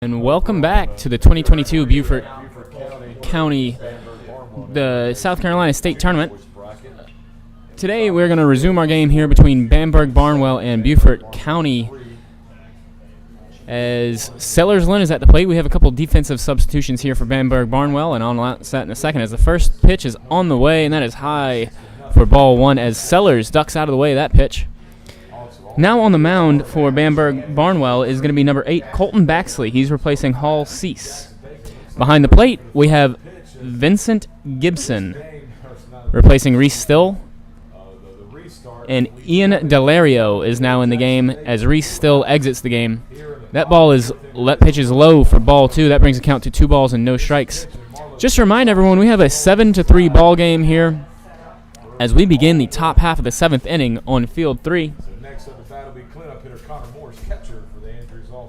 And welcome back to the 2022 Beaufort County, the South Carolina State Tournament. Today we're going to resume our game here between Bamberg-Barnwell and Beaufort County. As Sellersland is at the plate, we have a couple defensive substitutions here for Bamberg-Barnwell, and on that in a second as the first pitch is on the way, and that is high for ball one as Sellers ducks out of the way of that pitch. Now on the mound for Bamberg-Barnwell is going to be number 8, Colton Baxley. He's replacing Hall Cease. Behind the plate, we have Vincent Gibson replacing Reese Still. And Ian Delario is now in the game as Reese Still exits the game. That pitch is low for ball 2. That brings the count to 2 balls and no strikes. Just to remind everyone, we have a 7-3 ball game here as we begin the top half of the 7th inning on field 3.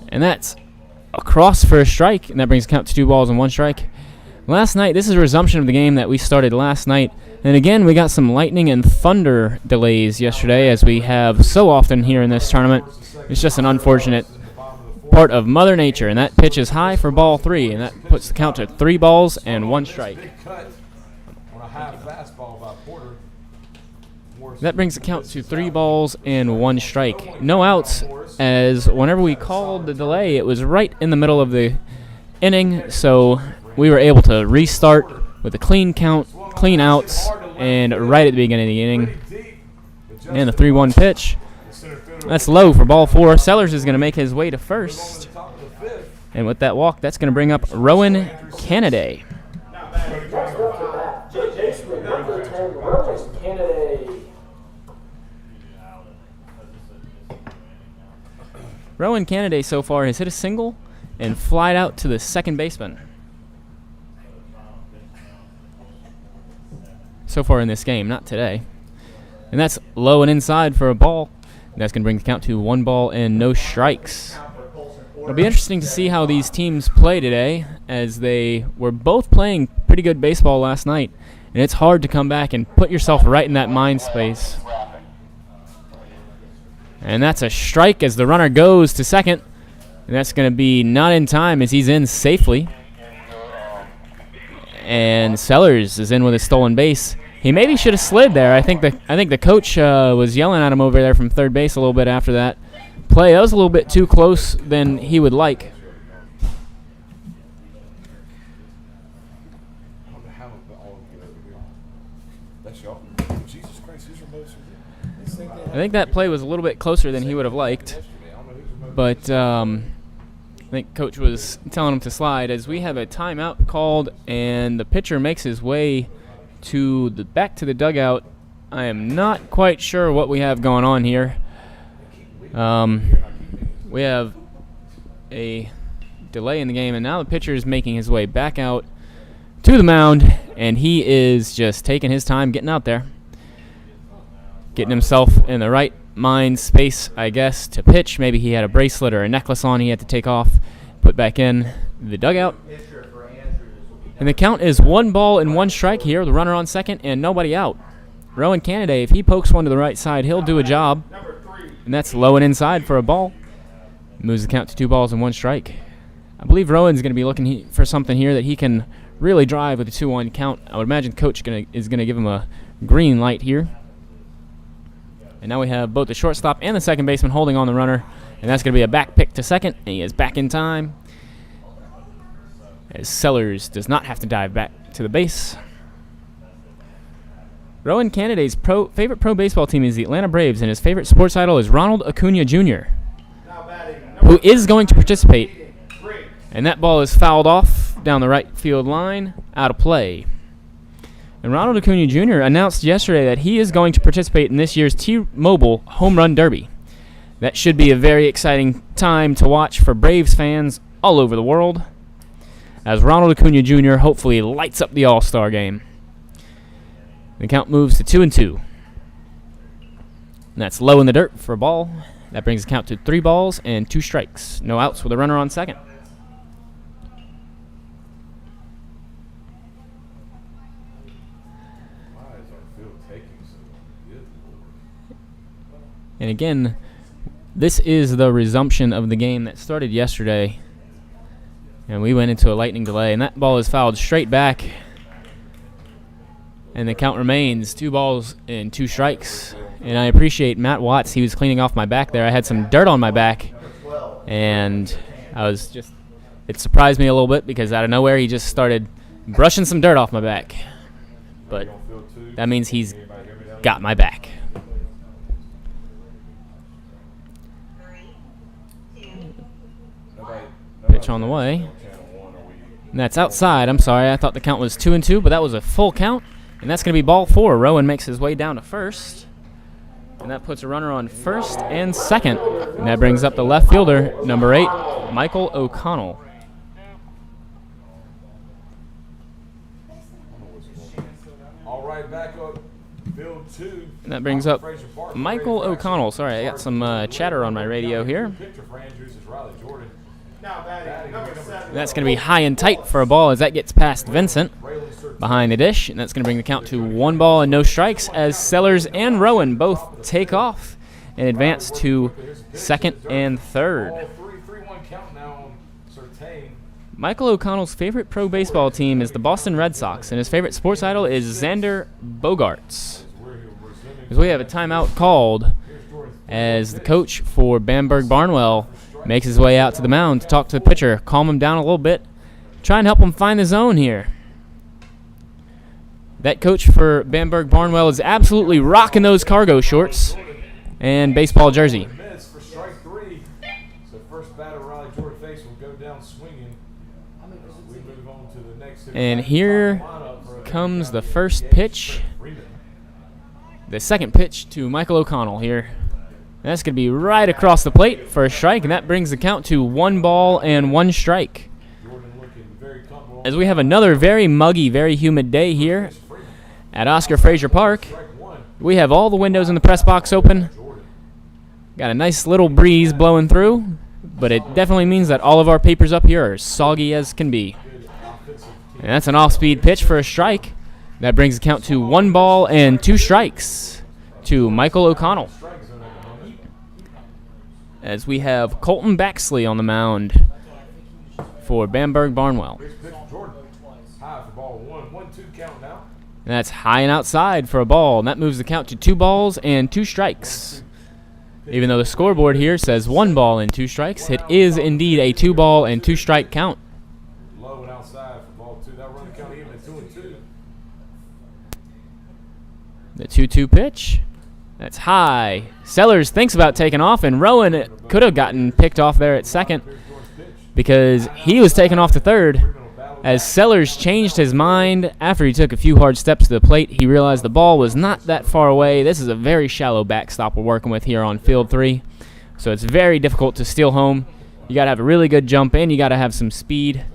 And that's across for a strike, and that brings the count to 2 balls and 1 strike. Last night, this is a resumption of the game that we started last night. And again, we got some lightning and thunder delays yesterday, as we have so often here in this tournament. It's just an unfortunate part of Mother Nature, and that pitch is high for ball 3, and that puts the count to 3 balls and 1 strike. That brings the count to 3 balls and 1 strike. No outs, as whenever we called the delay, it was right in the middle of the inning, so we were able to restart with a clean count, clean outs, and right at the beginning of the inning. And the 3-1 pitch. That's low for ball 4. Sellers is going to make his way to first. And with that walk, that's going to bring up Rowan Canady. Rowan Canady so far has hit a single and flied out to the second baseman. So far in this game, not today. And that's low and inside for a ball. And that's going to bring the count to 1 ball and no strikes. It'll be interesting to see how these teams play today, as they were both playing pretty good baseball last night. And it's hard to come back and put yourself right in that mind space. And that's a strike as the runner goes to second. And that's going to be not in time as he's in safely. And Sellers is in with a stolen base. He maybe should have slid there. I think the coach was yelling at him over there from third base a little bit after that play. That was a little bit too close than he would like. I think that play was a little bit closer than he would have liked. But I think coach was telling him to slide as we have a timeout called, and the pitcher makes his way back to the dugout. I am not quite sure what we have going on here. We have a delay in the game, and now the pitcher is making his way back out to the mound, and he is just taking his time getting out there, getting himself in the right mind space, I guess, to pitch. Maybe he had a bracelet or a necklace on he had to take off, put back in the dugout. And the count is 1 ball and 1 strike here. The runner on second and nobody out. Rowan Canady, if he pokes one to the right side, he'll do a job. And that's low and inside for a ball. Moves the count to 2 balls and 1 strike. I believe Rowan's going to be looking for something here that he can really drive with a 2-1 count. I would imagine coach is going to give him a green light here. And now we have both the shortstop and the second baseman holding on the runner. And that's going to be a back pick to second. And he is back in time, as Sellers does not have to dive back to the base. Rowan Canady's favorite pro baseball team is the Atlanta Braves, and his favorite sports idol is Ronald Acuna Jr., who is going to participate. And that ball is fouled off down the right field line, out of play. And Ronald Acuna Jr. announced yesterday that he is going to participate in this year's T-Mobile Home Run Derby. That should be a very exciting time to watch for Braves fans all over the world, as Ronald Acuna Jr. hopefully lights up the All-Star game. The count moves to 2-2. And that's low in the dirt for a ball. That brings the count to 3 balls and 2 strikes. No outs with a runner on second. And again, this is the resumption of the game that started yesterday. And we went into a lightning delay, and that ball is fouled straight back. And the count remains 2 balls and 2 strikes. And I appreciate Matt Watts. He was cleaning off my back there. I had some dirt on my back, and it surprised me a little bit because out of nowhere he just started brushing some dirt off my back. But that means he's got my back. Pitch on the way. And that's outside. I'm sorry. I thought the count was 2-2, but that was a full count. And that's going to be ball 4. Rowan makes his way down to first. And that puts a runner on first and second. And that brings up the left fielder, number 8, Michael O'Connell. All right, back up. Field 2. And that brings up Michael O'Connell. Sorry, I got some chatter on my radio here. And that's going to be high and tight for a ball as that gets past Vincent behind the dish. And that's going to bring the count to 1 ball and no strikes as Sellers and Rowan both take off and advance to second and third. Michael O'Connell's favorite pro baseball team is the Boston Red Sox, and his favorite sports idol is Xander Bogaerts. As we have a timeout called as the coach for Bamberg-Barnwell makes his way out to the mound to talk to the pitcher, calm him down a little bit, try and help him find the zone here. That coach for Bamberg-Barnwell is absolutely rocking those cargo shorts and baseball jersey. And here comes the first pitch. The second pitch to Michael O'Connell here. That's going to be right across the plate for a strike, and that brings the count to 1 ball and 1 strike. As we have another very muggy, very humid day here at Oscar Frazier Park. We have all the windows in the press box open. Got a nice little breeze blowing through, but it definitely means that all of our papers up here are soggy as can be. And that's an off-speed pitch for a strike. That brings the count to 1 ball and 2 strikes to Michael O'Connell. As we have Colton Baxley on the mound for Bamberg-Barnwell. And that's high and outside for a ball, and that moves the count to 2 balls and 2 strikes. Even though the scoreboard here says 1 ball and 2 strikes, it is indeed a 2 ball and 2 strike count. Low and outside for ball 2. That run the count even at 2-2. The 2-2 pitch. That's high. Sellers thinks about taking off, and Rowan could have gotten picked off there at second because he was taken off to third. As Sellers changed his mind after he took a few hard steps to the plate, he realized the ball was not that far away. This is a very shallow backstop we're working with here on field 3, so it's very difficult to steal home. You got to have a really good jump in. You got to have some speed.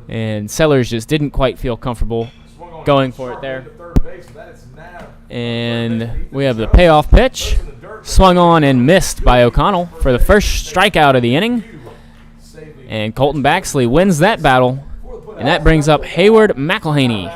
And Sellers just didn't quite feel comfortable going for it there. And we have the payoff pitch. Swung on and missed by O'Connell for the first strikeout of the inning. And Colton Baxley wins that battle. And that brings up Hayward McElhaney.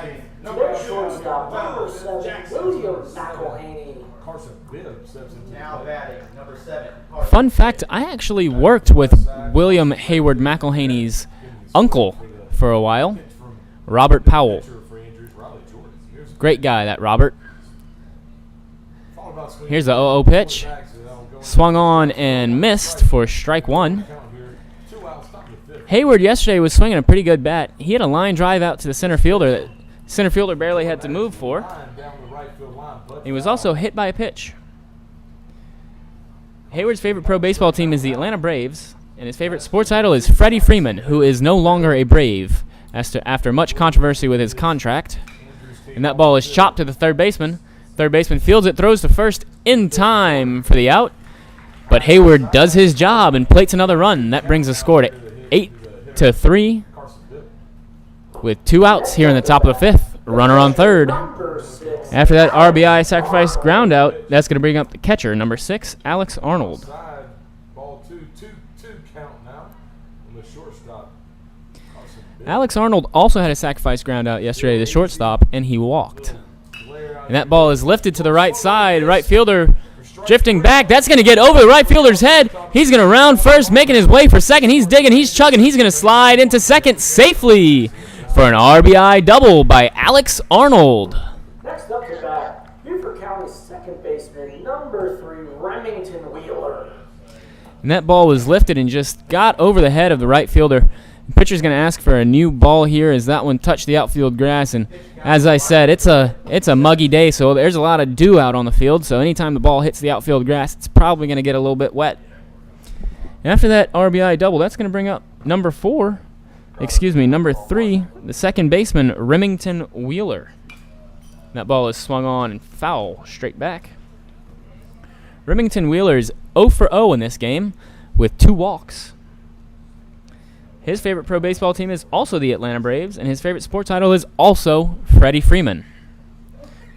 Fun fact, I actually worked with William Hayward McElhaney's uncle for a while, Robert Powell. Great guy, that Robert. Here's the 0-0 pitch. Swung on and missed for strike 1. Hayward yesterday was swinging a pretty good bat. He had a line drive out to the center fielder that center fielder barely had to move for. He was also hit by a pitch. Hayward's favorite pro baseball team is the Atlanta Braves, and his favorite sports idol is Freddie Freeman, who is no longer a Brave after much controversy with his contract. And that ball is chopped to the third baseman. Third baseman fields it, throws to first in time for the out. But Hayward does his job and plates another run. That brings the score to 8-3 with 2 outs here in the top of the 5th. Runner on third. After that RBI sacrifice ground out, that's going to bring up the catcher, number 6, Alex Arnold. Alex Arnold also had a sacrifice ground out yesterday, the shortstop, and he walked. And that ball is lifted to the right side. Right fielder Drifting back. That's going to get over the right fielder's head. He's going to round first, making his way for second. He's digging. He's chugging. He's going to slide into second safely for an RBI double by Alex Arnold. Next up to bat, Beaufort County's second baseman, number 3, Remington Wheeler. And that ball was lifted and just got over the head of the right fielder. The pitcher's going to ask for a new ball here as that one touched the outfield grass. And as I said, it's a muggy day, so there's a lot of dew out on the field. So anytime the ball hits the outfield grass, it's probably going to get a little bit wet. And after that RBI double, that's going to bring up number 3, the second baseman, Remington Wheeler. That ball is swung on and foul straight back. Remington Wheeler is 0 for 0 in this game with 2 walks. His favorite pro baseball team is also the Atlanta Braves, and his favorite sports idol is also Freddie Freeman.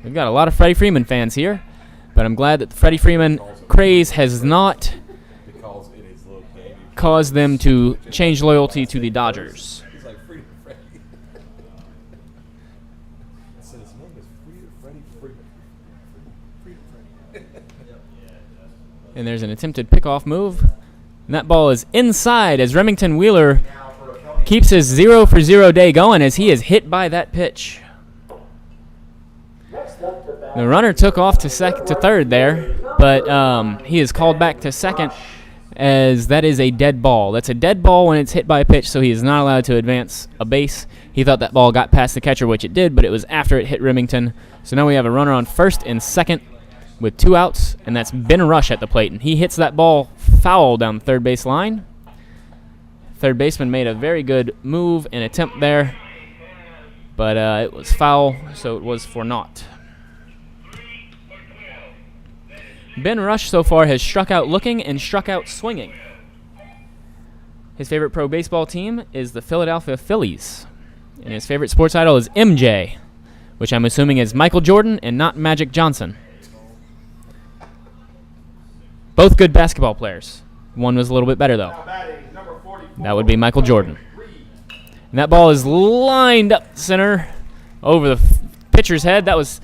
We've got a lot of Freddie Freeman fans here, but I'm glad that the Freddie Freeman craze has not caused them to change loyalty to the Dodgers. And there's an attempted pickoff move. And that ball is inside as Remington Wheeler keeps his 0 for 0 day going as he is hit by that pitch. The runner took off to third there, but he is called back to second as that is a dead ball. That's a dead ball when it's hit by a pitch, so he is not allowed to advance a base. He thought that ball got past the catcher, which it did, but it was after it hit Remington. So now we have a runner on first and second with 2 outs, and that's Ben Rush at the plate. And he hits that ball foul down the third base line. Third baseman made a very good move and attempt there, but it was foul, so it was for naught. Ben Rush so far has struck out looking and struck out swinging. His favorite pro baseball team is the Philadelphia Phillies, and his favorite sports idol is MJ, which I'm assuming is Michael Jordan and not Magic Johnson. Both good basketball players. One was a little bit better, though. That would be Michael Jordan. And that ball is lined up center over the pitcher's head. That was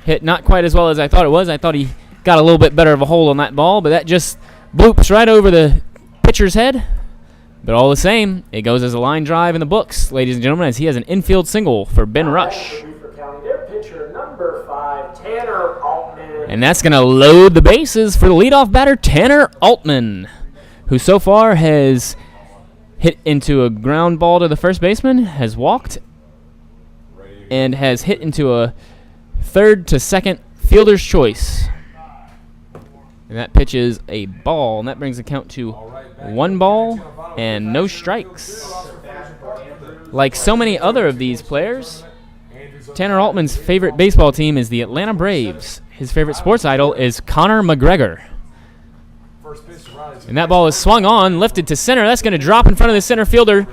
hit not quite as well as I thought it was. I thought he got a little bit better of a hold on that ball, but that just bloops right over the pitcher's head. But all the same, it goes as a line drive in the books, ladies and gentlemen, as he has an infield single for Ben Rush. Their pitcher, number 5, Tanner Altman. And that's going to load the bases for the leadoff batter, Tanner Altman, who so far has hit into a ground ball to the first baseman, has walked, and has hit into a third to second fielder's choice. And that pitch is a ball, and that brings the count to 1 ball and no strikes. Like so many other of these players, Tanner Altman's favorite baseball team is the Atlanta Braves. His favorite sports idol is Conor McGregor. And that ball is swung on, lifted to center. That's going to drop in front of the center fielder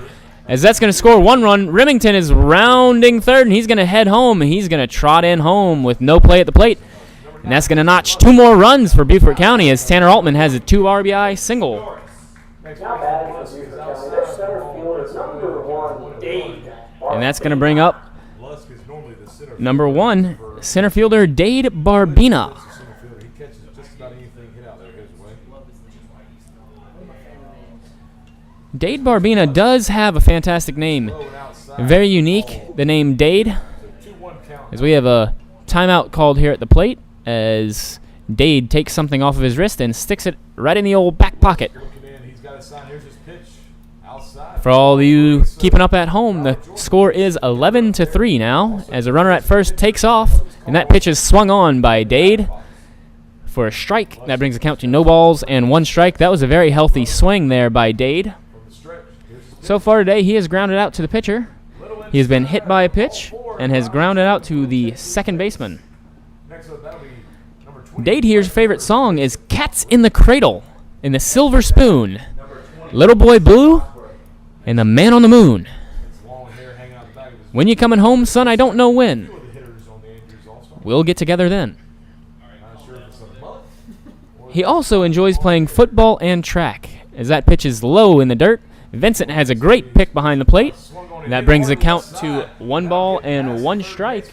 as that's going to score 1 run. Remington is rounding third, and he's going to head home, and he's going to trot in home with no play at the plate. And that's going to notch 2 more runs for Beaufort County as Tanner Altman has a 2 RBI single. Now batting for Beaufort County, their center fielder, number 1, Dade Barbina. And that's going to bring up number 1, center fielder Dade Barbina. Dade Barbina does have a fantastic name. Very unique, the name Dade. As we have a timeout called here at the plate as Dade takes something off of his wrist and sticks it right in the old back pocket. For all of you keeping up at home, the score is 11-3 now as a runner at first takes off, and that pitch is swung on by Dade for a strike. That brings the count to no balls and 1 strike. That was a very healthy swing there by Dade. So far today, he has grounded out to the pitcher. He has been hit by a pitch and has grounded out to the second baseman. Dade here's favorite song is Cats in the Cradle and the Silver Spoon, Little Boy Blue, and the Man on the Moon. When you coming home, son, I don't know when. We'll get together then. He also enjoys playing football and track, as that pitch is low in the dirt. Vincent has a great pick behind the plate, and that brings the count to 1 ball and 1 strike.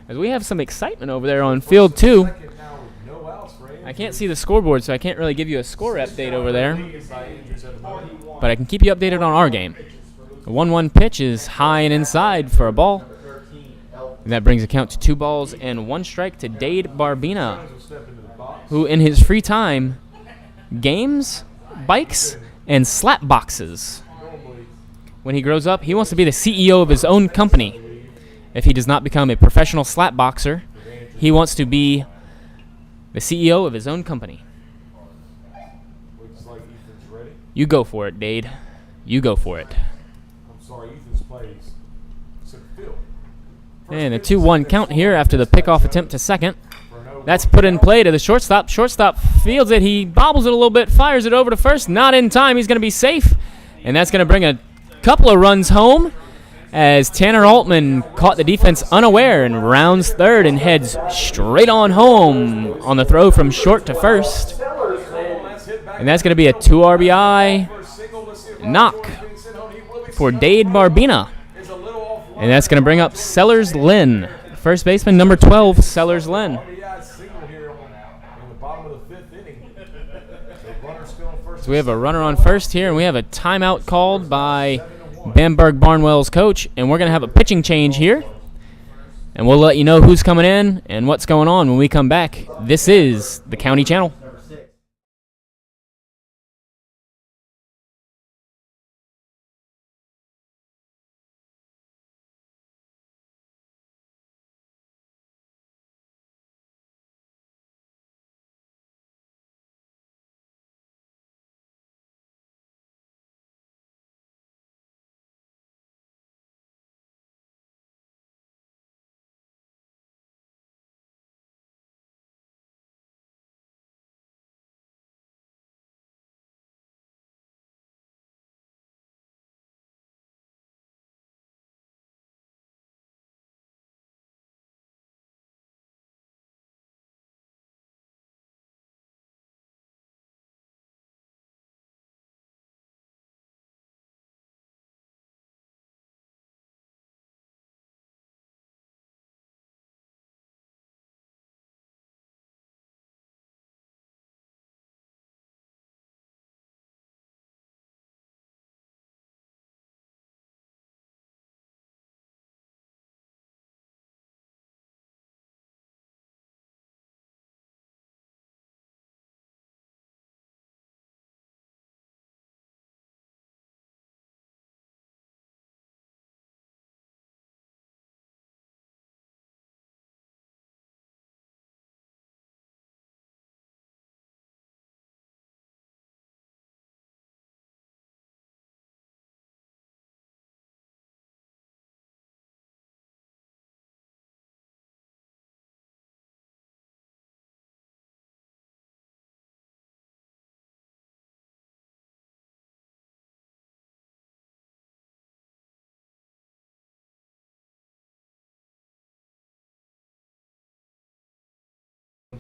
As we have some excitement over there on field 2, I can't see the scoreboard, so I can't really give you a score update over there. But I can keep you updated on our game. The 1-1 pitch is high and inside for a ball. And that brings a count to 2 balls and 1 strike to Dade Barbina, who in his free time games, bikes, and slap boxes. When he grows up, he wants to be the CEO of his own company. If he does not become a professional slap boxer, he wants to be the CEO of his own company. Looks like Ethan's ready. You go for it, Dade. You go for it. I'm sorry, Ethan's plays center field. And a 2-1 count here after the pickoff attempt to second. That's put in play to the shortstop. Shortstop fields it. He bobbles it a little bit, fires it over to first. Not in time. He's going to be safe. And that's going to bring a couple of runs home as Tanner Altman caught the defense unaware and rounds third and heads straight on home on the throw from short to first. And that's going to be a 2 RBI knock for Dade Barbina. And that's going to bring up Sellers Lynn, first baseman number 12, Sellers Lynn. So we have a runner on first here, and we have a timeout called by Bamberg-Barnwell's coach, and we're going to have a pitching change here. And we'll let you know who's coming in and what's going on when we come back. This is the County Channel.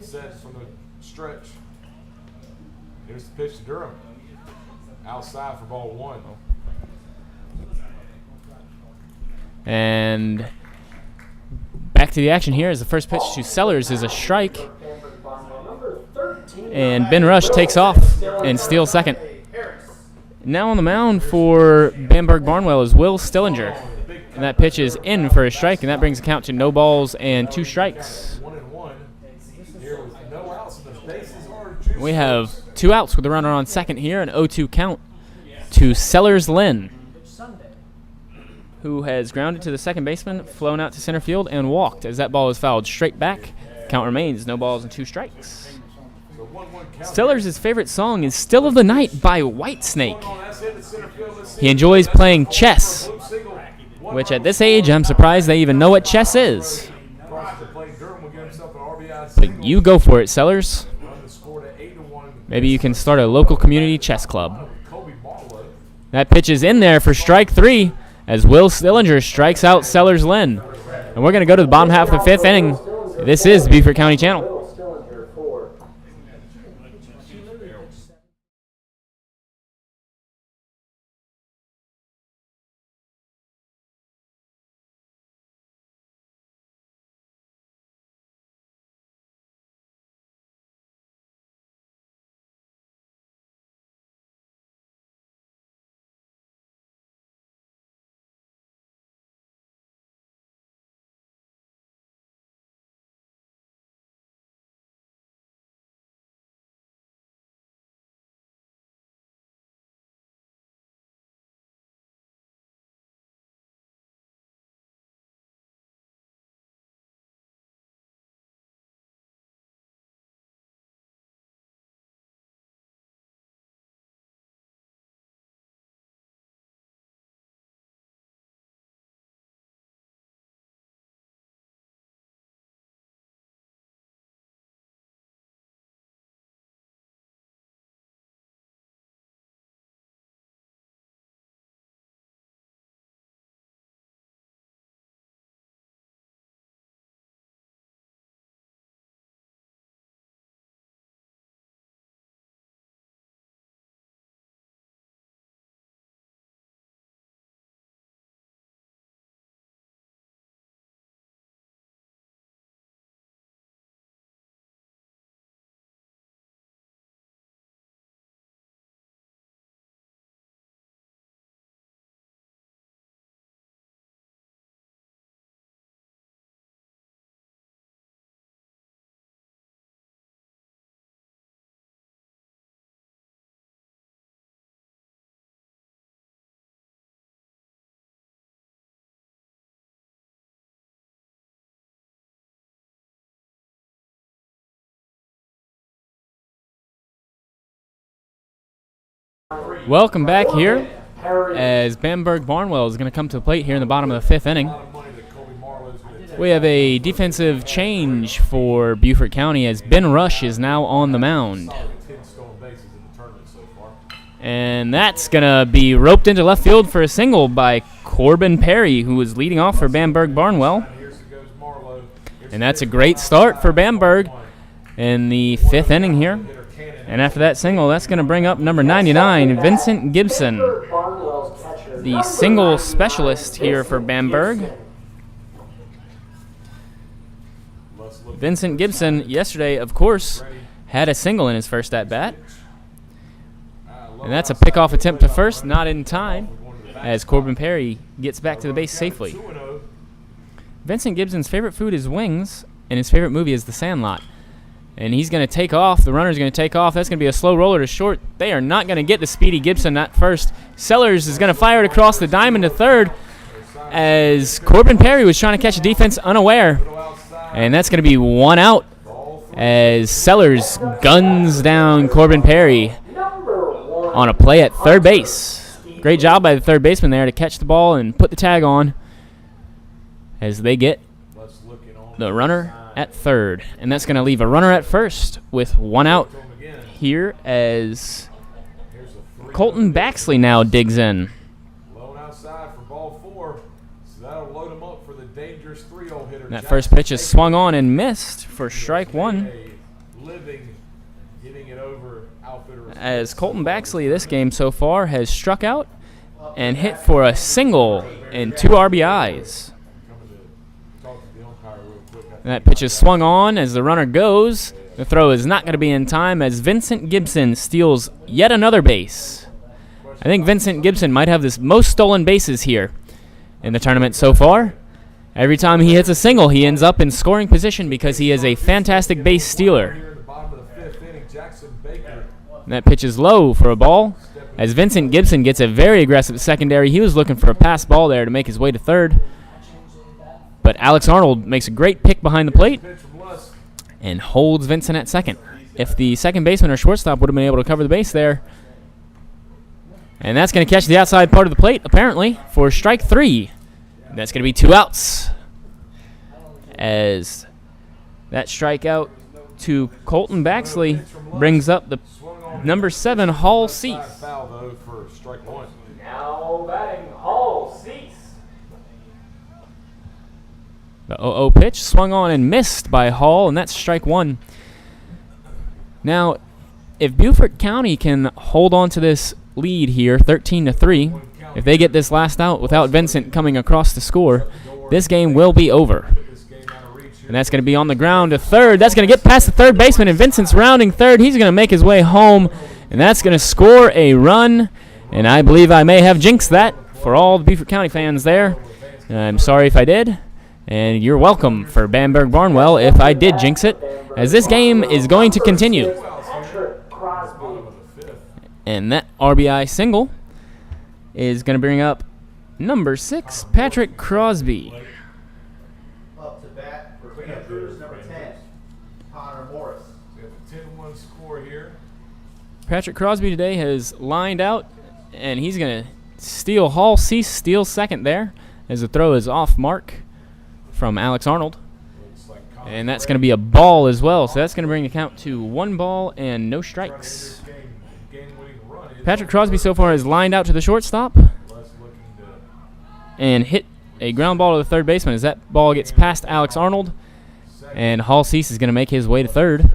Set from the stretch. Here's the pitch to Durham. Outside for ball 1. And back to the action here as the first pitch to Sellers is a strike. And Ben Rush takes off and steals second. Now on the mound for Bamberg-Barnwell is Will Stillinger. And that pitch is in for a strike, and that brings the count to no balls and 2 strikes. We have 2 outs with the runner on second here, an 0-2 count to Sellers Lynn, who has grounded to the second baseman, flown out to center field, and walked as that ball is fouled straight back. Count remains no balls and 2 strikes. Sellers' favorite song is Still of the Night by Whitesnake. He enjoys playing chess, which at this age I'm surprised they even know what chess is. But you go for it, Sellers. Maybe you can start a local community chess club. That pitch is in there for strike 3 as Will Stillinger strikes out Sellers Lynn. And we're going to go to the bottom half of the 5th inning. This is the Beaufort County Channel. Welcome back here as Bamberg-Barnwell is going to come to the plate here in the bottom of the 5th inning. We have a defensive change for Beaufort County as Ben Rush is now on the mound. And that's going to be roped into left field for a single by Corbin Perry, who is leading off for Bamberg-Barnwell. And that's a great start for Bamberg in the 5th inning here. And after that single, that's going to bring up number 99, Vincent Gibson, the single specialist here for Bamberg. Vincent Gibson yesterday, of course, had a single in his first at-bat. And that's a pickoff attempt to first, not in time, as Corbin Perry gets back to the base safely. Vincent Gibson's favorite food is wings, and his favorite movie is The Sandlot. And he's going to take off. The runner's going to take off. That's going to be a slow roller to short. They are not going to get the speedy Gibson at first. Sellers is going to fire it across the diamond to third as Corbin Perry was trying to catch a defense unaware. And that's going to be one out as Sellers guns down Corbin Perry on a play at third base. Great job by the third baseman there to catch the ball and put the tag on as they get the runner at third. And that's going to leave a runner at first with one out here as Colton Baxley now digs in. That first pitch is swung on and missed for strike one. As Colton Baxley this game so far has struck out and hit for a single and 2 RBIs. And that pitch is swung on as the runner goes. The throw is not going to be in time as Vincent Gibson steals yet another base. I think Vincent Gibson might have the most stolen bases here in the tournament so far. Every time he hits a single, he ends up in scoring position because he is a fantastic base stealer. And that pitch is low for a ball as Vincent Gibson gets a very aggressive secondary. He was looking for a pass ball there to make his way to third. But Alex Arnold makes a great pick behind the plate and holds Vincent at second. If the second baseman or shortstop would have been able to cover the base there. And that's going to catch the outside part of the plate, apparently, for strike 3. That's going to be 2 outs. As that strikeout to Colton Baxley brings up the number 7, Hall Cease. Now batting Hall Cease. The 0-0 pitch swung on and missed by Hall, and that's strike 1. Now, if Beaufort County can hold on to this lead here, 13-3, if they get this last out without Vincent coming across the score, this game will be over. And that's going to be on the ground to third. That's going to get past the third baseman, and Vincent's rounding third. He's going to make his way home, and that's going to score a run. And I believe I may have jinxed that for all the Beaufort County fans there. I'm sorry if I did. And you're welcome for Bamberg-Barnwell if I did jinx it, as this game is going to continue. And that RBI single is going to bring up number 6, Patrick Crosby. Up to bat for Panthers, number 10, Connor Morris. We have a 10-1 score here. Patrick Crosby today has lined out, and he's going to steal Hall Cease, steal second there, as the throw is off mark from Alex Arnold. And that's going to be a ball as well, so that's going to bring the count to 1 ball and no strikes. Patrick Crosby so far has lined out to the shortstop and hit a ground ball to the third baseman as that ball gets past Alex Arnold, and Hall Cease is going to make his way to third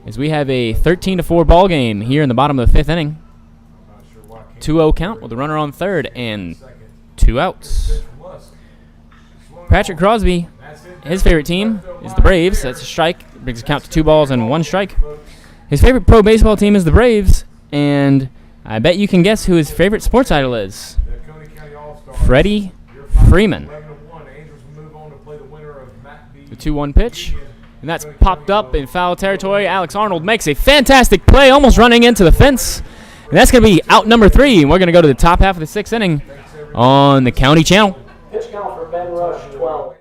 as we have a 13-4 ball game here in the bottom of the 5th inning. 2-0 count with a runner on third and 2 outs. Patrick Crosby, his favorite team is the Braves. That's a strike. Brings the count to 2 balls and 1 strike. His favorite pro baseball team is the Braves, and I bet you can guess who his favorite sports idol is. Freddie Freeman. The 2-1 pitch, and that's popped up in foul territory. Alex Arnold makes a fantastic play, almost running into the fence. And that's going to be out number 3, and we're going to go to the top half of the 6th inning on the County Channel. Pitch count for Ben Rush, 12.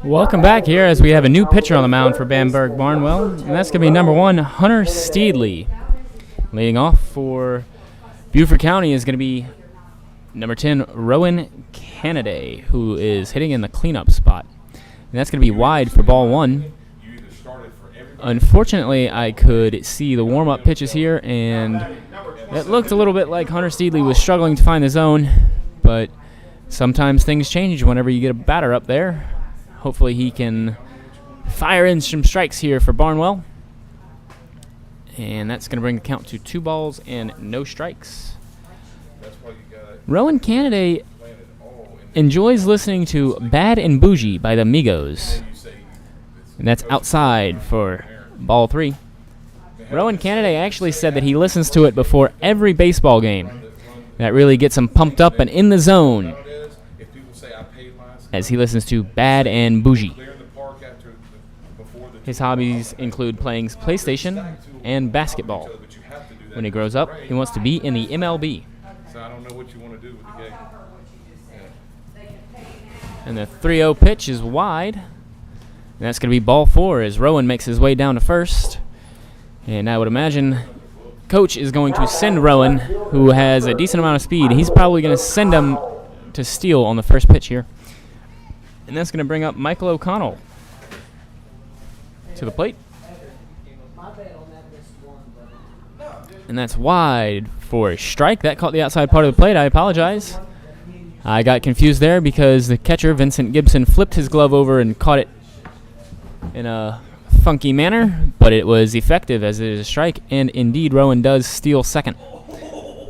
Welcome back here as we have a new pitcher on the mound for Bamberg-Barnwell, and that's going to be number 1, Hunter Steedley. Leading off for Beaufort County is going to be number 10, Rowan Canaday, who is hitting in the cleanup spot. And that's going to be wide for ball 1. Unfortunately, I could see the warm-up pitches here, and it looked a little bit like Hunter Steedley was struggling to find the zone, but sometimes things change whenever you get a batter up there. Hopefully he can fire in some strikes here for Barnwell. And that's going to bring the count to 2 balls and no strikes. Rowan Canaday enjoys listening to Bad and Bougie by the Migos. And that's outside for ball 3. Rowan Canaday actually said that he listens to it before every baseball game. That really gets him pumped up and in the zone as he listens to Bad and Bougie. His hobbies include playing PlayStation and basketball. When he grows up, he wants to be in the MLB. So I don't know what you want to do with the game. And the 3-0 pitch is wide. And that's going to be ball 4 as Rowan makes his way down to first. And I would imagine Coach is going to send Rowan, who has a decent amount of speed. He's probably going to send him to steal on the first pitch here. And that's going to bring up Michael O'Connell to the plate. And that's wide for a strike. That caught the outside part of the plate. I apologize. I got confused there because the catcher, Vincent Gibson, flipped his glove over and caught it in a funky manner, but it was effective as it is a strike, and indeed Rowan does steal second.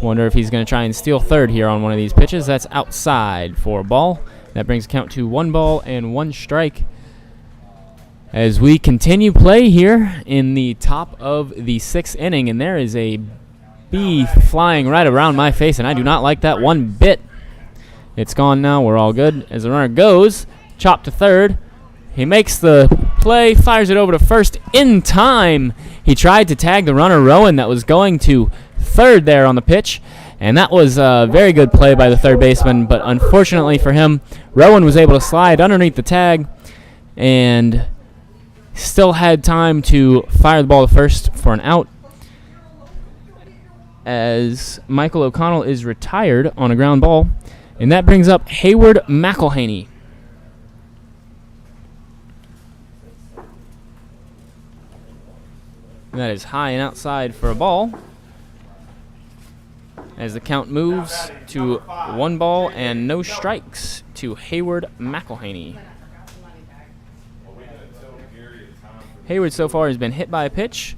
Wonder if he's going to try and steal third here on one of these pitches. That's outside for a ball. That brings the count to 1 ball and 1 strike. As we continue play here in the top of the 6th inning, and there is a bee flying right around my face, and I do not like that one bit. It's gone now. We're all good. As the runner goes, chop to third. He makes the play, fires it over to first in time. He tried to tag the runner, Rowan, that was going to third there on the pitch, and that was a very good play by the third baseman, but unfortunately for him, Rowan was able to slide underneath the tag and still had time to fire the ball to first for an out, as Michael O'Connell is retired on a ground ball, and that brings up Hayward McElhaney. And that is high and outside for a ball, as the count moves to 1 ball and no strikes to Hayward McElhaney. Hayward so far has been hit by a pitch,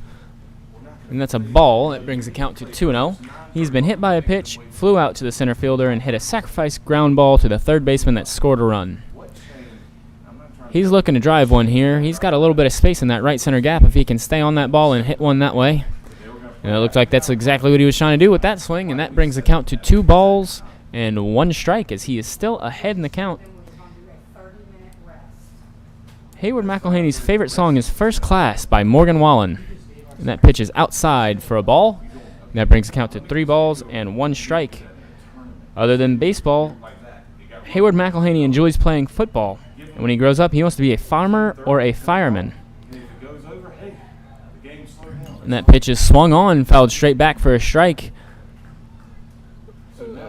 and that's a ball. That brings the count to 2-0. He's been hit by a pitch, flew out to the center fielder, and hit a sacrifice ground ball to the third baseman that scored a run. He's looking to drive one here. He's got a little bit of space in that right center gap if he can stay on that ball and hit one that way. And it looks like that's exactly what he was trying to do with that swing, and that brings the count to 2 balls and 1 strike as he is still ahead in the count. Hayward McElhaney's favorite song is First Class by Morgan Wallen. And that pitch is outside for a ball. And that brings the count to 3 balls and 1 strike. Other than baseball, Hayward McElhaney enjoys playing football. And when he grows up, he wants to be a farmer or a fireman. And that pitch is swung on and fouled straight back for a strike.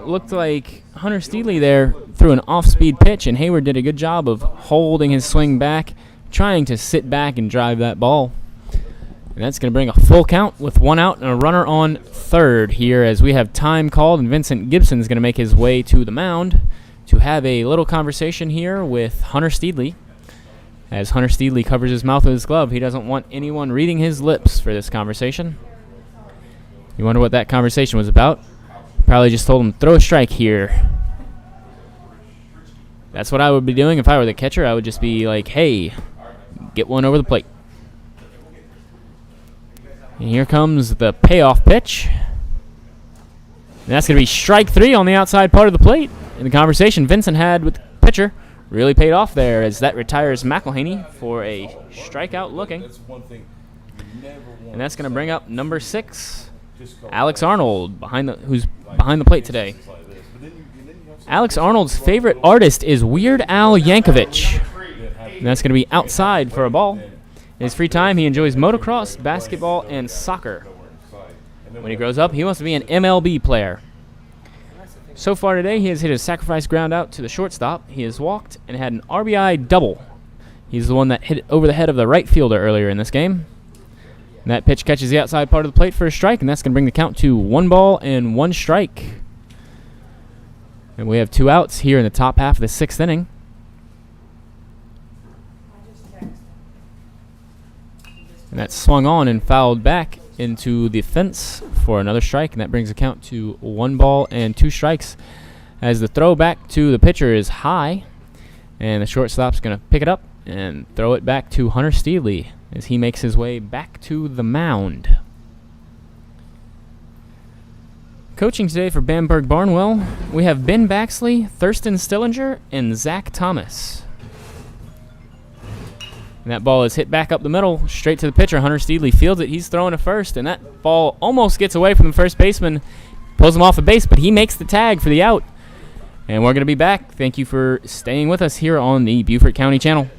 Looked like Hunter Steedley there threw an off-speed pitch, and Hayward did a good job of holding his swing back, trying to sit back and drive that ball. And that's going to bring a full count with 1 out and a runner on third here as we have time called, and Vincent Gibson is going to make his way to the mound to have a little conversation here with Hunter Steedley. As Hunter Steedley covers his mouth with his glove, he doesn't want anyone reading his lips for this conversation. You wonder what that conversation was about? Probably just told him, throw a strike here. That's what I would be doing if I were the catcher. I would just be like, hey, get one over the plate. And here comes the payoff pitch. And that's going to be strike 3 on the outside part of the plate. And the conversation Vincent had with the pitcher really paid off there as that retires McElhaney for a strikeout looking. And that's going to bring up number 6, Alex Arnold, who's behind the plate today. Alex Arnold's favorite artist is Weird Al Yankovic. And that's going to be outside for a ball. In his free time, he enjoys motocross, basketball, and soccer. When he grows up, he wants to be an MLB player. So far today, he has hit a sacrifice ground out to the shortstop. He has walked and had an RBI double. He's the one that hit it over the head of the right fielder earlier in this game. And that pitch catches the outside part of the plate for a strike, and that's going to bring the count to 1 ball and 1 strike. And we have 2 outs here in the top half of the 6th inning. And that's swung on and fouled back into the fence for another strike, and that brings the count to 1 ball and 2 strikes. As the throw back to the pitcher is high, and the shortstop's going to pick it up and throw it back to Hunter Steedley as he makes his way back to the mound. Coaching today for Bamberg-Barnwell, we have Ben Baxley, Thurston Stillinger, and Zach Thomas. And that ball is hit back up the middle, straight to the pitcher. Hunter Steedley fields it. He's throwing to first, and that ball almost gets away from the first baseman. Pulls him off the base, but he makes the tag for the out. And we're going to be back. Thank you for staying with us here on the Beaufort County Channel.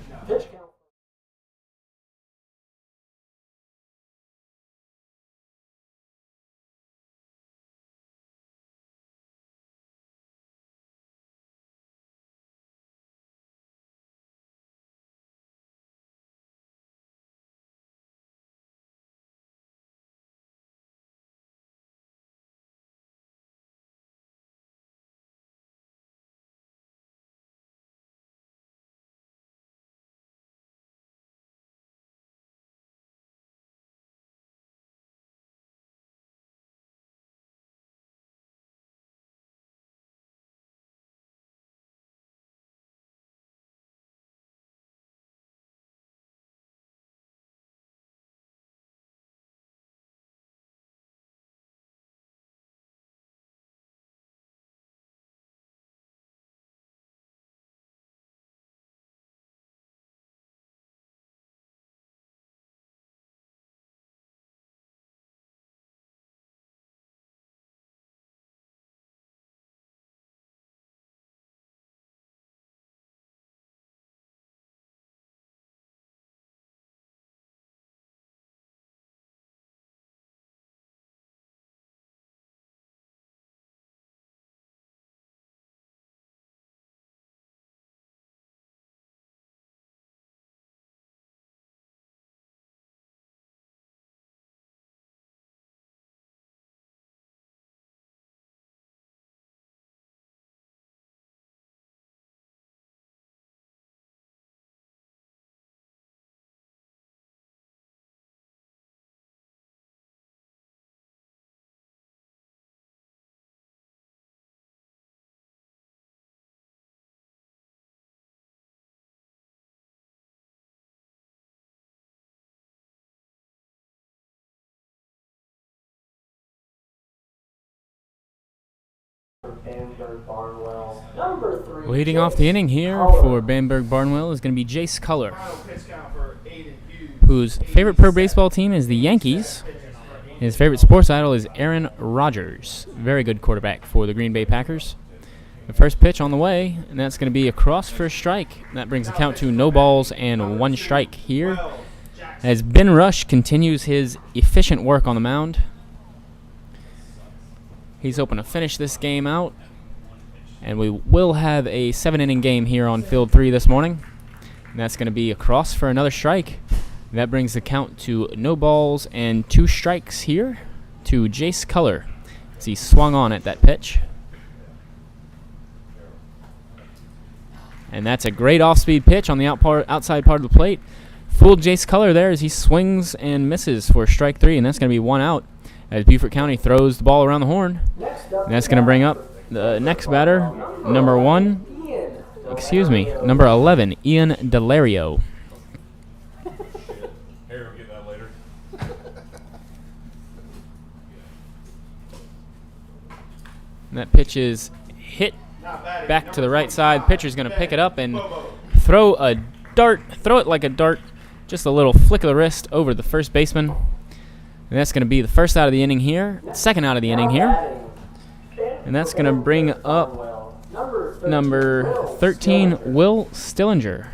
Bamberg-Barnwell. Number 3. Leading off the inning here for Bamberg-Barnwell is going to be Jace Culler, whose favorite pro baseball team is the Yankees. His favorite sports idol is Aaron Rodgers. Very good quarterback for the Green Bay Packers. The first pitch on the way, and that's going to be across for a strike. That brings the count to no balls and 1 strike here, as Ben Rush continues his efficient work on the mound. He's hoping to finish this game out, and we will have a 7-inning game here on Field 3 this morning. And that's going to be across for another strike. That brings the count to no balls and 2 strikes here to Jace Culler as he swung on at that pitch. And that's a great off-speed pitch on the outside part of the plate. Fooled Jace Culler there as he swings and misses for strike 3, and that's going to be 1 out as Beaufort County throws the ball around the horn. And that's going to bring up the next batter, number 11, Ian Delario. Harry will get that later. And that pitch is hit back to the right side. Pitcher's going to pick it up and throw it like a dart, just a little flick of the wrist over the first baseman. And that's going to be the first out of the inning here, second out of the inning here. And that's going to bring up number 13, Will Stillinger.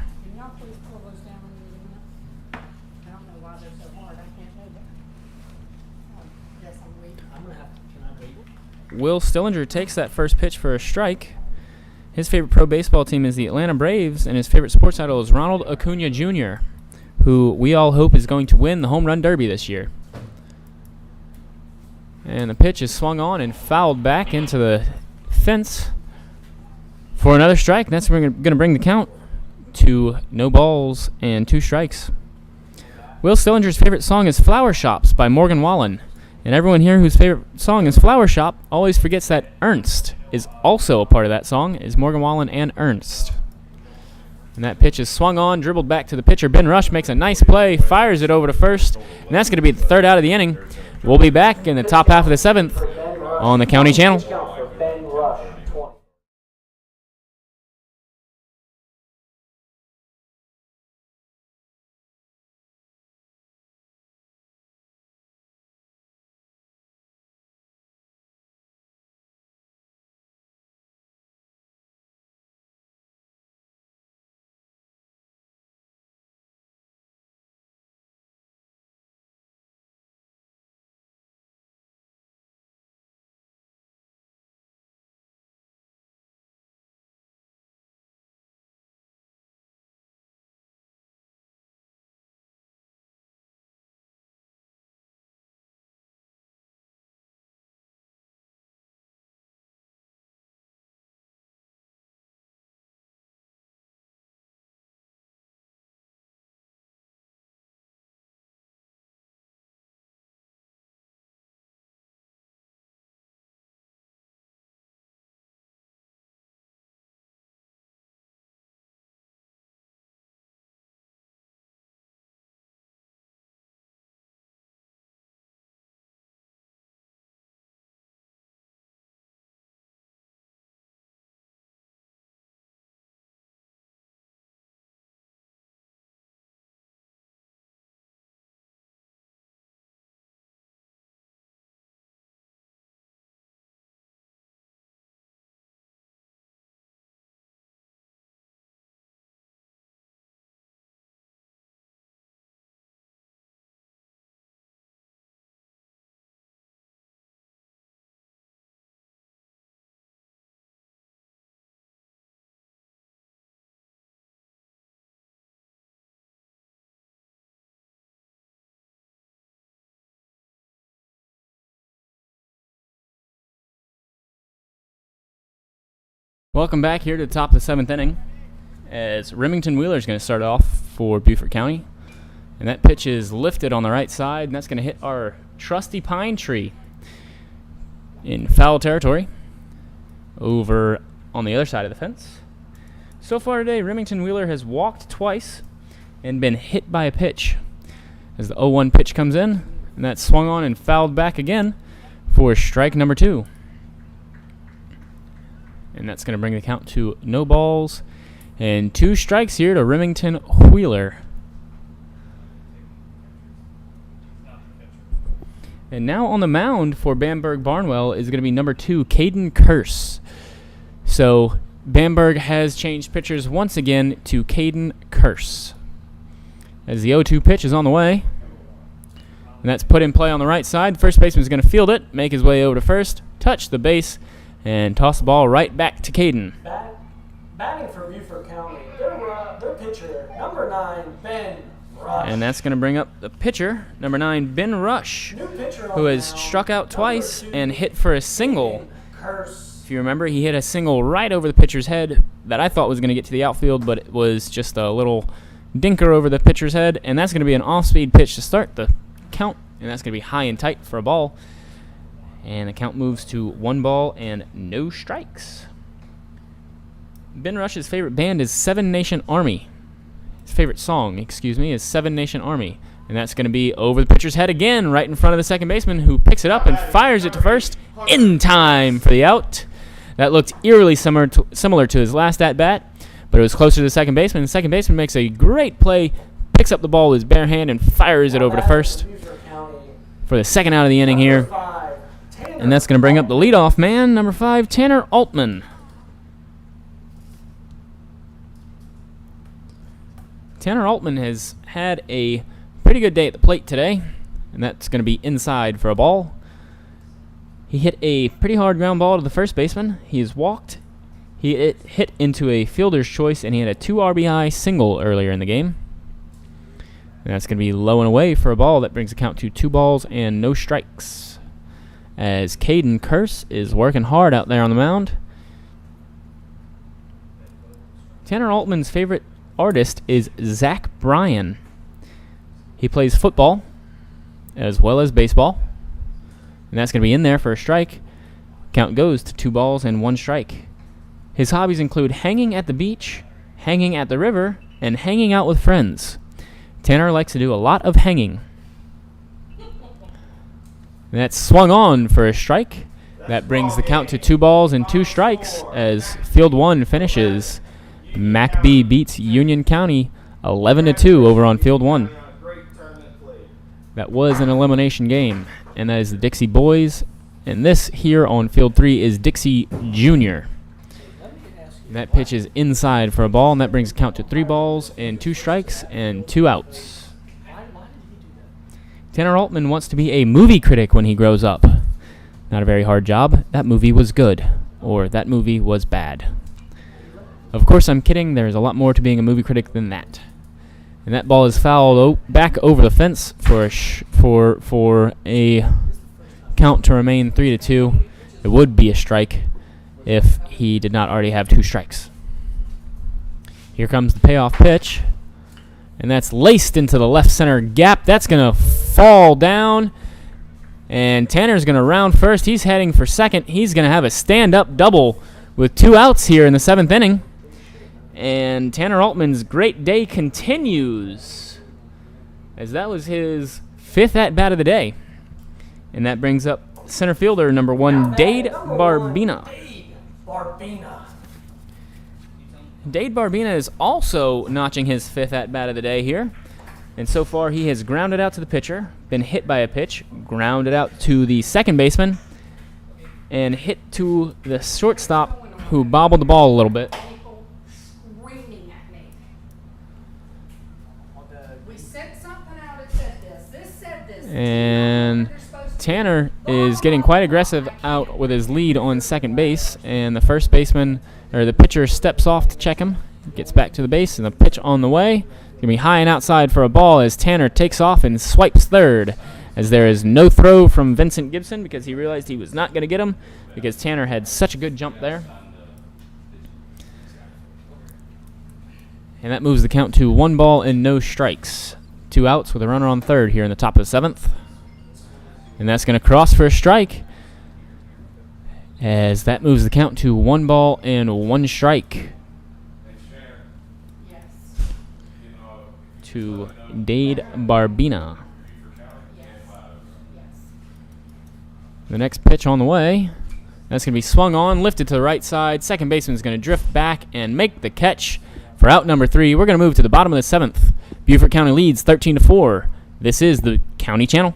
Will Stillinger takes that first pitch for a strike. His favorite pro baseball team is the Atlanta Braves, and his favorite sports idol is Ronald Acuna Jr., who we all hope is going to win the home run derby this year. And the pitch is swung on and fouled back into the fence for another strike. That's going to bring the count to no balls and 2 strikes. Will Stillinger's favorite song is Flower Shops by Morgan Wallen. And everyone here whose favorite song is Flower Shop always forgets that Ernst is also a part of that song, is Morgan Wallen and Ernst. And that pitch is swung on, dribbled back to the pitcher. Ben Rush makes a nice play, fires it over to first, and that's going to be the 3rd out of the inning. We'll be back in the top half of the 7th on the County Channel. Welcome back here to the top of the 7th inning, as Remington Wheeler is going to start off for Beaufort County. And that pitch is lifted on the right side, and that's going to hit our trusty pine tree in foul territory over on the other side of the fence. So far today, Remington Wheeler has walked twice and been hit by a pitch as the 0-1 pitch comes in, and that's swung on and fouled back again for strike number 2. And that's going to bring the count to no balls and 2 strikes here to Remington Wheeler. And now on the mound for Bamberg-Barnwell is going to be number 2, Caden Curse. So Bamberg has changed pitchers once again to Caden Curse, as the 0-2 pitch is on the way. And that's put in play on the right side. The first baseman is going to field it, make his way over to first, touch the base, and toss the ball right back to Caden. Batting for Beaufort County, their pitcher, number 9, Ben Rush. And that's going to bring up the pitcher, number 9, Ben Rush, who has struck out twice and hit for a single. If you remember, he hit a single right over the pitcher's head that I thought was going to get to the outfield, but it was just a little dinker over the pitcher's head, and that's going to be an off-speed pitch to start the count, and that's going to be high and tight for a ball. And the count moves to 1 ball and no strikes. Ben Rush's favorite band is Seven Nation Army. His favorite song, is Seven Nation Army. And that's going to be over the pitcher's head again, right in front of the second baseman, who picks it up and fires it to first in time for the out. That looked eerily similar to his last at-bat, but it was closer to the second baseman. The second baseman makes a great play, picks up the ball with his bare hand, and fires it over to first for the 2nd out of the inning here. And that's going to bring up the leadoff man, number 5, Tanner Altman. Tanner Altman has had a pretty good day at the plate today, and that's going to be inside for a ball. He hit a pretty hard ground ball to the first baseman. He is walked. He hit into a fielder's choice, and he had a 2 RBI single earlier in the game. And that's going to be low and away for a ball that brings the count to 2 balls and no strikes. As Caden Curse is working hard out there on the mound. Tanner Altman's favorite artist is Zach Bryan. He plays football as well as baseball. And that's going to be in there for a strike. Count goes to 2 balls and 1 strike. His hobbies include hanging at the beach, hanging at the river, and hanging out with friends. Tanner likes to do a lot of hanging. And that's swung on for a strike. That brings the count to 2 balls and 2 strikes as Field 1 finishes. McBee beats Union County 11-2 over on Field 1. That was an elimination game, and that is the Dixie boys. And this here on Field 3 is Dixie Jr. That pitch is inside for a ball, and that brings the count to 3 balls and 2 strikes and 2 outs. Tanner Altman wants to be a movie critic when he grows up. Not a very hard job. That movie was good, or that movie was bad. Of course, I'm kidding. There's a lot more to being a movie critic than that. And that ball is fouled back over the fence for a count to remain 3-2. It would be a strike if he did not already have 2 strikes. Here comes the payoff pitch. And that's laced into the left center gap. That's going to fall down. And Tanner's going to round first. He's heading for second. He's going to have a stand-up double with 2 outs here in the 7th inning. And Tanner Altman's great day continues, as that was his 5th at-bat of the day. And that brings up center fielder number 1, Dade Barbina. Dade Barbina is also notching his 5th at-bat of the day here. And so far he has grounded out to the pitcher, been hit by a pitch, grounded out to the second baseman, and hit to the shortstop who bobbled the ball a little bit. Screaming at me. We sent something out that said this. This said this. And Tanner is getting quite aggressive out with his lead on second base, and the first baseman, or the pitcher, steps off to check him, gets back to the base, and the pitch on the way. Going to be high and outside for a ball as Tanner takes off and swipes third, as there is no throw from Vincent Gibson because he realized he was not going to get him because Tanner had such a good jump there. And that moves the count to 1 ball and no strikes. 2 outs with a runner on third here in the top of the 7th. And that's going to cross for a strike, as that moves the count to 1 ball and 1 strike to Dade Barbina. The next pitch on the way. That's going to be swung on, lifted to the right side. Second baseman is going to drift back and make the catch for out number 3. We're going to move to the bottom of the 7th. Beaufort County leads 13-4. This is the County Channel.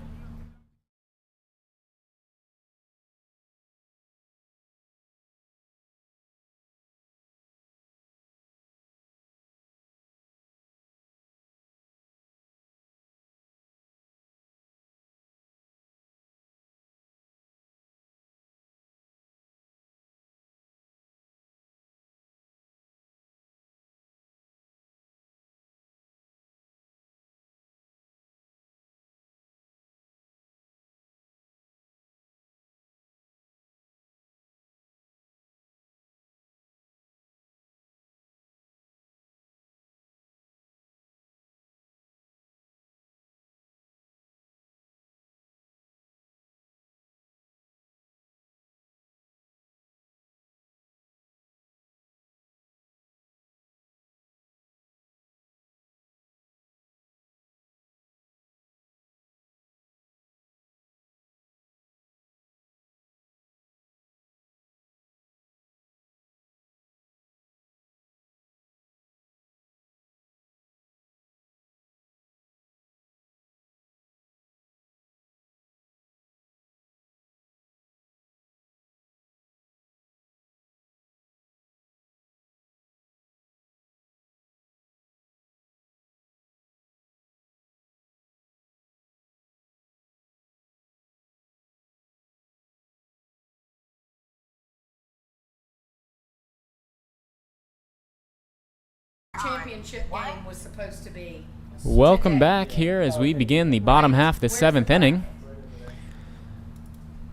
championship game was supposed to be. Welcome today. back here as we begin the bottom half of the 7th inning.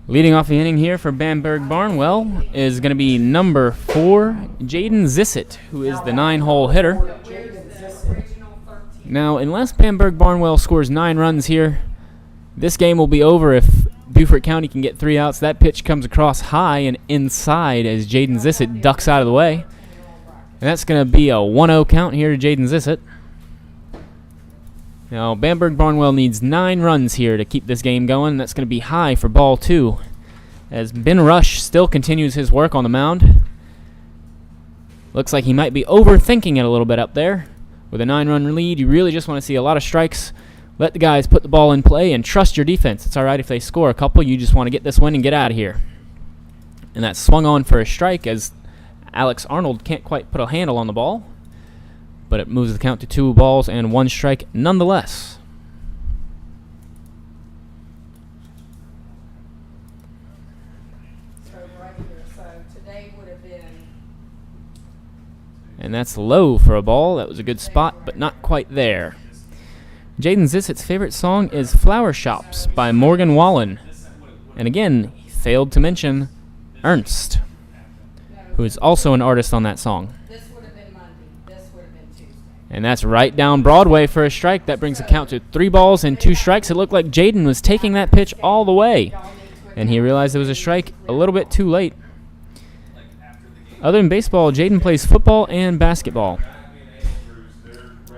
Leading off the inning here for Bamberg-Barnwell is going to be number 4, Caden Curse, who is the 9-hole hitter. Now, unless Bamberg-Barnwell scores 9 runs here, this game will be over if Beaufort County can get 3 outs. That pitch comes across high and inside as Caden Curse ducks out of the way. And that's going to be a 1-0 count here to Caden Curse. Now, Bamberg-Barnwell needs 9 runs here to keep this game going. That's going to be high for ball 2. As Ben Rush still continues his work on the mound. Looks like he might be overthinking it a little bit up there. With a 9-run lead, you really just want to see a lot of strikes. Let the guys put the ball in play and trust your defense. It's all right if they score a couple. You just want to get this win and get out of here. And that swung on for a strike as Alex Arnold can't quite put a handle on the ball. But it moves the count to 2 balls and 1 strike nonetheless. So today would have been. And that's low for a ball. That was a good spot, but not quite there. Caden Curse's favorite song is Flower Shops by Morgan Wallen. And again, he failed to mention Ernst, who is also an artist on that song. This would have been Monday. This would have been Tuesday. And that's right down Broadway for a strike. That brings the count to 3 balls and 2 strikes. It looked like Caden was taking that pitch all the way. And he realized it was a strike a little bit too late. Other than baseball, Caden plays football and basketball.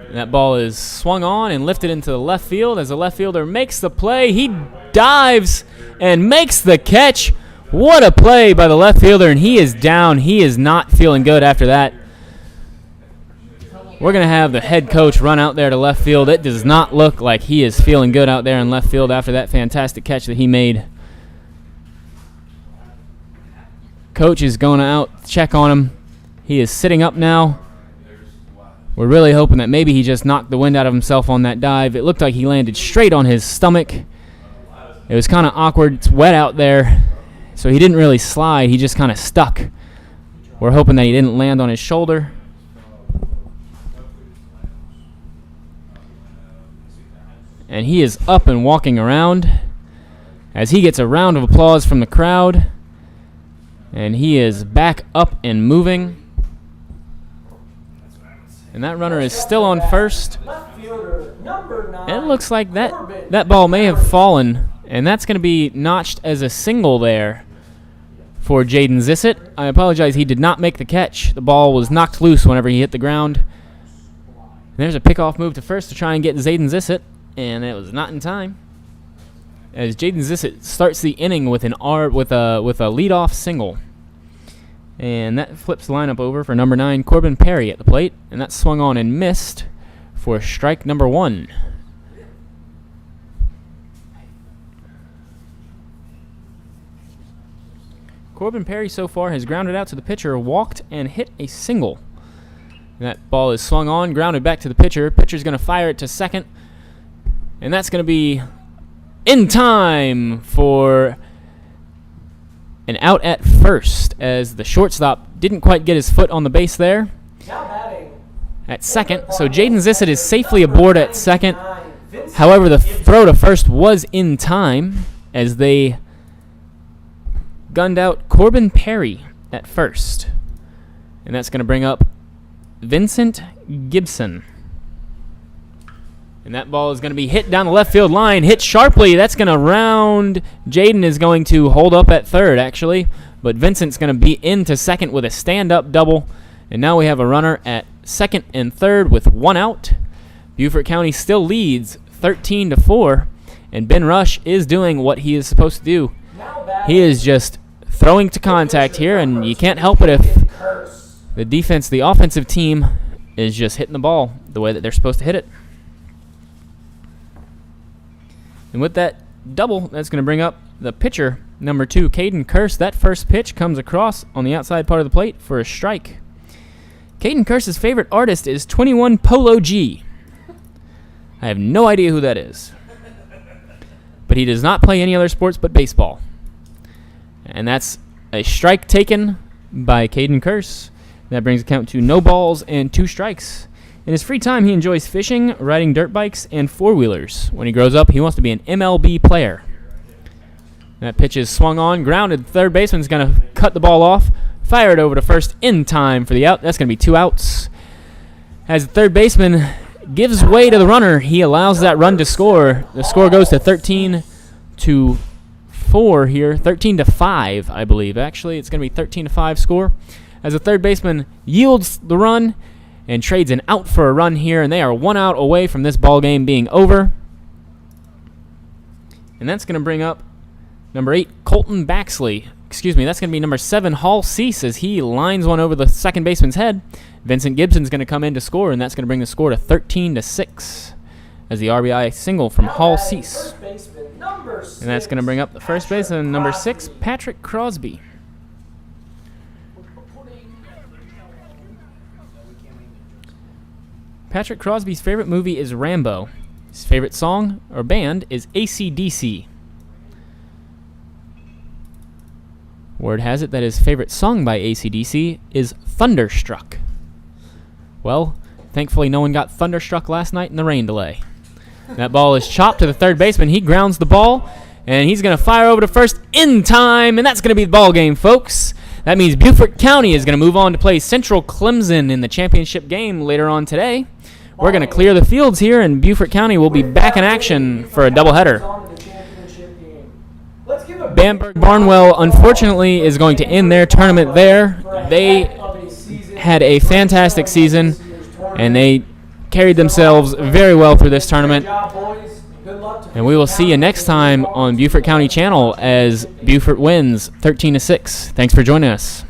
And that ball is swung on and lifted into the left field as the left fielder makes the play. He dives and makes the catch. What a play by the left fielder, and he is down. He is not feeling good after that. We're going to have the head coach run out there to left field. It does not look like he is feeling good out there in left field after that fantastic catch that he made. Coach is going out to check on him. He is sitting up now. We're really hoping that maybe he just knocked the wind out of himself on that dive. It looked like he landed straight on his stomach. It was kind of awkward. It's wet out there, so he didn't really slide. He just kind of stuck. We're hoping that he didn't land on his shoulder. And he is up and walking around as he gets a round of applause from the crowd. And he is back up and moving. And that runner is still on first. And it looks like that ball may have fallen. And that's going to be notched as a single there for Caden Curse. I apologize, he did not make the catch. The ball was knocked loose whenever he hit the ground. And there's a pickoff move to first to try and get Caden Curse. And it was not in time. As Caden Curse starts the inning with a leadoff single. And that flips the lineup over for number 9, Corbin Perry at the plate. And that swung on and missed for strike number 1. Corbin Perry so far has grounded out to the pitcher, walked, and hit a single. And that ball is swung on, grounded back to the pitcher. Pitcher's going to fire it to second. And that's going to be in time for an out at first as the shortstop didn't quite get his foot on the base there at second. So Caden Curse is safely aboard at second. However, the throw to first was in time as they gunned out Corbin Perry at first. And that's going to bring up Vincent Gibson. And that ball is going to be hit down the left field line, hit sharply. That's going to round. Caden is going to hold up at third, actually. But Vincent's going to be into second with a stand-up double. And now we have a runner at second and third with 1 out. Beaufort County still leads 13-4. And Ben Rush is doing what he is supposed to do. He is just throwing to contact here, and you can't help it if the offensive team is just hitting the ball the way that they're supposed to hit it. And with that double, that's going to bring up the pitcher, number 2, Caden Curse. That first pitch comes across on the outside part of the plate for a strike. Caden Curse's favorite artist is 21 Polo G. I have no idea who that is. But he does not play any other sports but baseball. And that's a strike taken by Caden Curse. That brings the count to no balls and 2 strikes. In his free time, he enjoys fishing, riding dirt bikes, and four-wheelers. When he grows up, he wants to be an MLB player. That pitch is swung on, grounded. Third baseman's going to cut the ball off, fire it over to first in time for the out. That's going to be 2 outs. As the third baseman gives way to the runner, he allows that run to score. The score goes to 13-4 here. 13-5, I believe. Actually, it's going to be 13-5 score. As the third baseman yields the run and trades an out for a run here, and they are 1 out away from this ball game being over. And that's going to bring up number 8, Colton Baxley. Excuse me, that's going to be number 7, Hall Cease, as he lines one over the second baseman's head. Vincent Gibson's going to come in to score, and that's going to bring the score to 13-6 as the RBI single from Hall Cease. And that's going to bring up the first baseman, number 6, Patrick Crosby. Patrick Crosby's favorite movie is Rambo. His favorite song or band is AC/DC. Word has it that his favorite song by AC/DC is Thunderstruck. Well, thankfully no one got thunderstruck last night in the rain delay. That ball is chopped to the third baseman. He grounds the ball, and he's going to fire over to first in time, and that's going to be the ball game, folks. That means Beaufort County is going to move on to play Central Clemson in the championship game later on today. We're going to clear the fields here, and Beaufort County will be back in action for a doubleheader. Bamberg-Barnwell, unfortunately, is going to end their tournament there. They had a fantastic season, and they carried themselves very well through this tournament. And we will see you next time on Beaufort County Channel as Beaufort wins 13-6. Thanks for joining us.